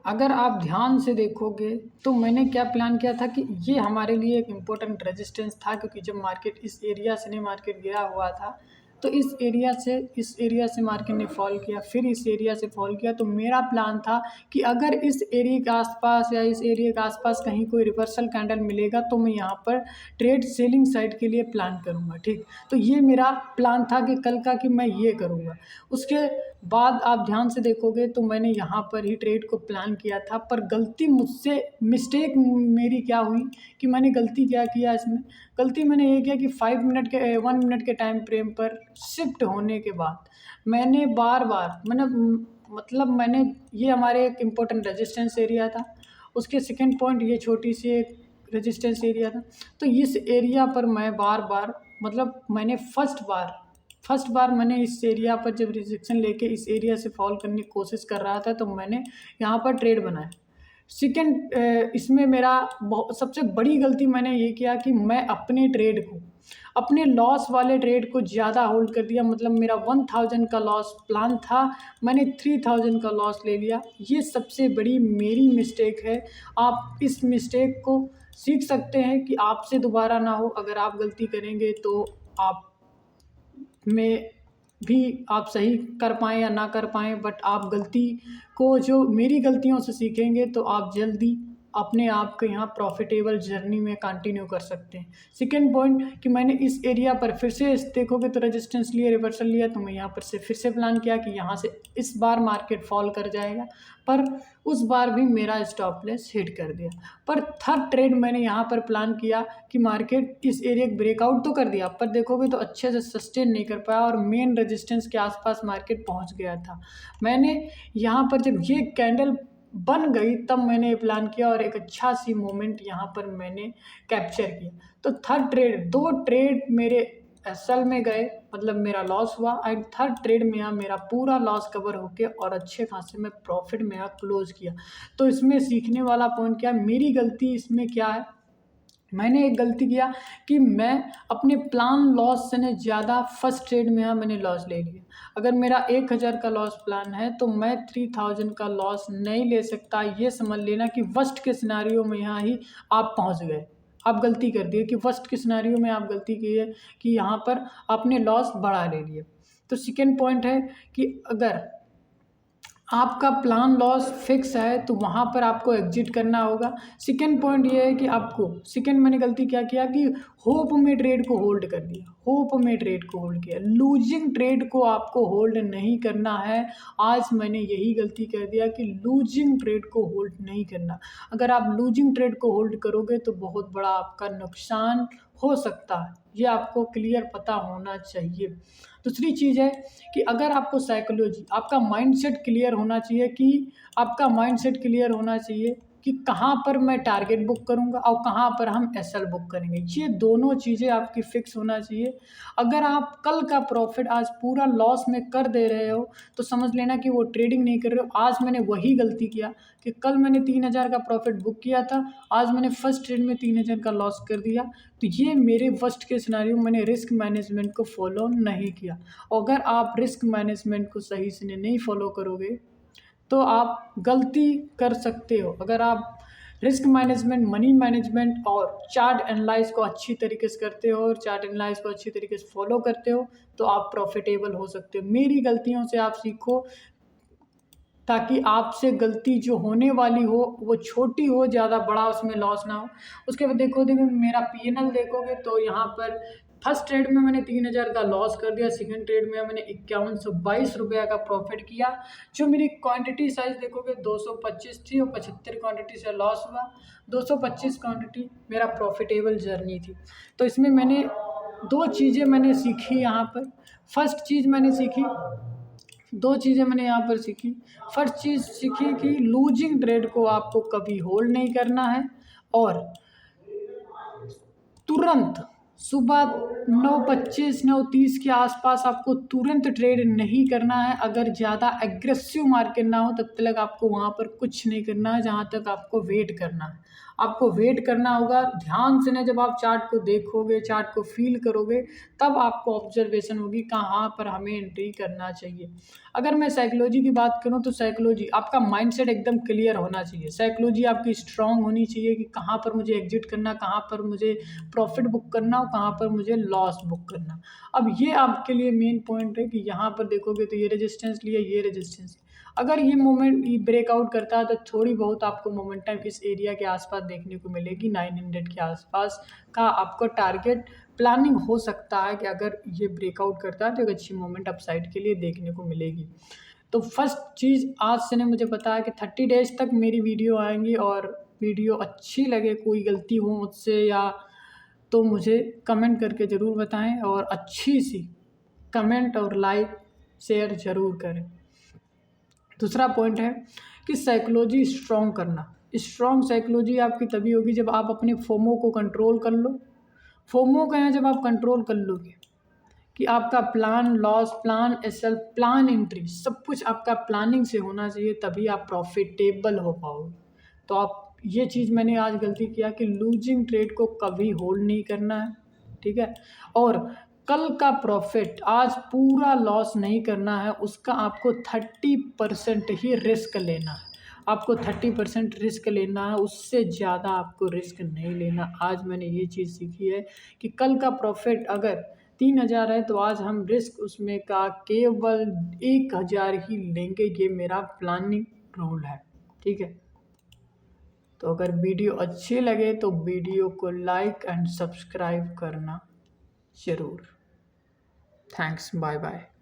अगर आप ध्यान से देखोगे तो मैंने क्या प्लान किया था कि ये हमारे लिए एक इम्पोर्टेंट रेजिस्टेंस था, क्योंकि जब मार्केट इस एरिया से नहीं, मार्केट गिरा हुआ था, तो इस एरिया से मार्केट ने फॉल किया, फिर इस एरिया से फॉल किया। तो मेरा प्लान था कि अगर इस एरिया के आसपास या इस एरिया के आसपास कहीं कोई रिवर्सल कैंडल मिलेगा तो मैं यहाँ पर ट्रेड सेलिंग साइड के लिए प्लान करूँगा। ठीक, तो ये मेरा प्लान था कि कल का कि मैं ये करूँगा। उसके बाद आप ध्यान से देखोगे तो मैंने यहाँ पर ही ट्रेड को प्लान किया था, पर गलती मुझसे, मिस्टेक मेरी क्या हुई कि मैंने गलती क्या किया इसमें, गलती मैंने ये किया कि 1 मिनट के टाइम फ्रेम पर शिफ्ट होने के बाद मैंने बार बार मैंने ये हमारे एक इम्पोर्टेंट रेजिस्टेंस एरिया था, उसके सेकेंड पॉइंट ये छोटी सी एक रेजिस्टेंस एरिया था। तो इस एरिया पर मैं बार बार मैंने फर्स्ट बार मैंने इस एरिया पर जब रिजेक्शन लेके इस एरिया से फॉल करने की कोशिश कर रहा था तो मैंने यहाँ पर ट्रेड बनाया। सेकेंड, इसमें मेरा सबसे बड़ी गलती मैंने ये किया कि मैं अपने ट्रेड को, अपने लॉस वाले ट्रेड को ज़्यादा होल्ड कर दिया। मतलब मेरा 1000 का लॉस प्लान था, मैंने 3000 का लॉस ले लिया। ये सबसे बड़ी मेरी मिस्टेक है। आप इस मिस्टेक को सीख सकते हैं कि आपसे दोबारा ना हो। अगर आप गलती करेंगे तो आप में भी आप सही कर पाएँ या ना कर पाएँ, बट आप गलती को, जो मेरी गलतियों से सीखेंगे तो आप जल्दी अपने आप को यहाँ प्रॉफिटेबल जर्नी में कंटिन्यू कर सकते हैं। सेकेंड पॉइंट कि मैंने इस एरिया पर फिर से देखोगे तो रेजिस्टेंस लिया, रिवर्सल लिया, तो मैं यहाँ पर से फिर से प्लान किया कि यहाँ से इस बार मार्केट फॉल कर जाएगा, पर उस बार भी मेरा स्टॉप लॉस हिट कर दिया। पर थर्ड ट्रेड मैंने यहाँ पर प्लान किया कि मार्केट इस एरिया का ब्रेकआउट तो कर दिया, पर देखोगे तो अच्छे से सस्टेन नहीं कर पाया और मेन रेजिस्टेंस के आसपास मार्केट पहुँच गया था। मैंने यहाँ पर जब ये कैंडल बन गई तब मैंने ये प्लान किया और एक अच्छा सी मोमेंट यहाँ पर मैंने कैप्चर किया। तो थर्ड ट्रेड, 2 ट्रेड मेरे एसएल में गए, मतलब मेरा लॉस हुआ, एंड थर्ड ट्रेड में यहाँ मेरा पूरा लॉस कवर होके और अच्छे खासे मैं प्रॉफिट में यहाँ क्लोज किया। तो इसमें सीखने वाला पॉइंट क्या है, मेरी गलती इसमें क्या है, मैंने एक गलती किया कि मैं अपने प्लान लॉस से ने ज़्यादा फर्स्ट ट्रेड में यहाँ मैंने लॉस ले लिया। अगर मेरा 1000 का लॉस प्लान है तो मैं 3000 का लॉस नहीं ले सकता। ये समझ लेना कि वर्स्ट के सिनारियो में यहाँ ही आप पहुँच गए, आप गलती कर दिए कि फर्स्ट के सिनारियो में आप गलती की है कि यहाँ पर आपने लॉस बढ़ा ले लिया। तो सेकेंड पॉइंट है कि अगर आपका प्लान लॉस फिक्स है तो वहाँ पर आपको एग्जिट करना होगा। सेकेंड पॉइंट ये है कि आपको, सेकेंड मैंने गलती क्या किया कि होप में ट्रेड को होल्ड कर दिया, होप में ट्रेड को होल्ड किया। लूजिंग ट्रेड को आपको होल्ड नहीं करना है। आज मैंने यही गलती कर दिया कि लूजिंग ट्रेड को होल्ड नहीं करना। अगर आप लूजिंग ट्रेड को होल्ड करोगे तो बहुत बड़ा आपका नुकसान हो सकता है, ये आपको क्लियर पता होना चाहिए। दूसरी चीज़ है कि अगर आपको साइकोलॉजी, आपका माइंडसेट क्लियर होना चाहिए कि आपका माइंडसेट क्लियर होना चाहिए कि कहाँ पर मैं टारगेट बुक करूँगा और कहाँ पर हम एसएल बुक करेंगे। ये दोनों चीज़ें आपकी फिक्स होना चाहिए। अगर आप कल का प्रॉफिट आज पूरा लॉस में कर दे रहे हो तो समझ लेना कि वो ट्रेडिंग नहीं कर रहे हो। आज मैंने वही गलती किया कि कल मैंने 3000 का प्रॉफिट बुक किया था, आज मैंने फर्स्ट ट्रेड में 3000 का लॉस कर दिया। तो ये मेरे वर्स्ट के सिनारियो, मैंने रिस्क मैनेजमेंट को फॉलो नहीं किया। अगर आप रिस्क मैनेजमेंट को सही से नहीं फॉलो करोगे तो आप गलती कर सकते हो। अगर आप रिस्क मैनेजमेंट, मनी मैनेजमेंट और चार्ट एनालाइज को अच्छी तरीके से करते हो और चार्ट एनालाइज को अच्छी तरीके से फॉलो करते हो तो आप प्रॉफिटेबल हो सकते हो। मेरी गलतियों से आप सीखो ताकि आपसे गलती जो होने वाली हो वो छोटी हो, ज़्यादा बड़ा उसमें लॉस ना हो। उसके बाद देखो मेरा पीएनएल देखोगे तो यहाँ पर फर्स्ट ट्रेड में मैंने 3000 का लॉस कर दिया, सेकंड ट्रेड में मैंने 5122 रुपये का प्रॉफिट किया। जो मेरी क्वांटिटी साइज़ देखोगे 225 थी और 75 क्वांटिटी से लॉस हुआ। 225 क्वांटिटी मेरा प्रॉफिटेबल जर्नी थी। तो इसमें मैंने 2 चीज़ें मैंने सीखी यहाँ पर। फर्स्ट चीज़ मैंने सीखी, 2 चीज़ें मैंने यहाँ पर सीखी। फर्स्ट चीज़ सीखी कि लूजिंग ट्रेड को आपको कभी होल्ड नहीं करना है और तुरंत सुबह 9:25 9:30 के आसपास आपको तुरंत ट्रेड नहीं करना है। अगर ज़्यादा एग्रेसिव मार्केट ना हो तब तक आपको वहाँ पर कुछ नहीं करना है, जहाँ तक आपको वेट करना है। आपको वेट करना होगा ध्यान से ना, जब आप चार्ट को देखोगे, चार्ट को फ़ील करोगे, तब आपको ऑब्ज़र्वेशन होगी कहाँ पर हमें एंट्री करना चाहिए। अगर मैं साइकोलॉजी की बात करूँ तो साइकोलॉजी आपका माइंडसेट एकदम क्लियर होना चाहिए। साइकोलॉजी आपकी स्ट्रॉन्ग होनी चाहिए कि कहाँ पर मुझे एग्ज़िट करना, कहाँ पर मुझे प्रॉफ़िट बुक करना और कहाँ पर मुझे लॉस बुक करना। अब ये आपके लिए मेन पॉइंट है कि यहाँ पर देखोगे तो ये रेजिस्टेंस लिया, ये रेजिस्टेंस। अगर ये मोमेंट ये ब्रेकआउट करता है तो थोड़ी बहुत आपको मोमेंटम इस एरिया के आसपास देखने को मिलेगी। 900 के आसपास का आपको टारगेट प्लानिंग हो सकता है कि अगर ये ब्रेकआउट करता है तो एक अच्छी मोमेंट अपसाइड के लिए देखने को मिलेगी। तो फर्स्ट चीज़ आज से ने मुझे पता है कि 30 डेज़ तक मेरी वीडियो आएंगी, और वीडियो अच्छी लगे, कोई गलती हो मुझसे या तो मुझे कमेंट करके ज़रूर बताएं, और अच्छी सी कमेंट और लाइक शेयर ज़रूर करें। दूसरा पॉइंट है कि साइकोलॉजी स्ट्रॉन्ग करना। स्ट्रॉन्ग साइकोलॉजी आपकी तभी होगी जब आप अपने फोमो को कंट्रोल कर लो। फोमो का है जब आप कंट्रोल कर लोगे कि आपका plan loss, plan SL, plan entry सब कुछ आपका प्लानिंग से होना चाहिए, तभी आप प्रॉफिटेबल हो पाओगे। तो आप ये चीज़ मैंने आज गलती किया कि लूजिंग ट्रेड को कभी होल्ड नहीं करना है, ठीक है। और कल का प्रॉफिट आज पूरा लॉस नहीं करना है, उसका आपको 30% ही रिस्क लेना है। आपको 30% रिस्क लेना है, उससे ज़्यादा आपको रिस्क नहीं लेना। आज मैंने ये चीज़ सीखी है कि कल का प्रॉफिट अगर 3000 है तो आज हम रिस्क उसमें का केवल 1000 ही लेंगे। ये मेरा प्लानिंग रूल है, ठीक है। तो अगर वीडियो अच्छी लगे तो वीडियो को लाइक एंड सब्सक्राइब करना ज़रूर। Thanks, bye bye.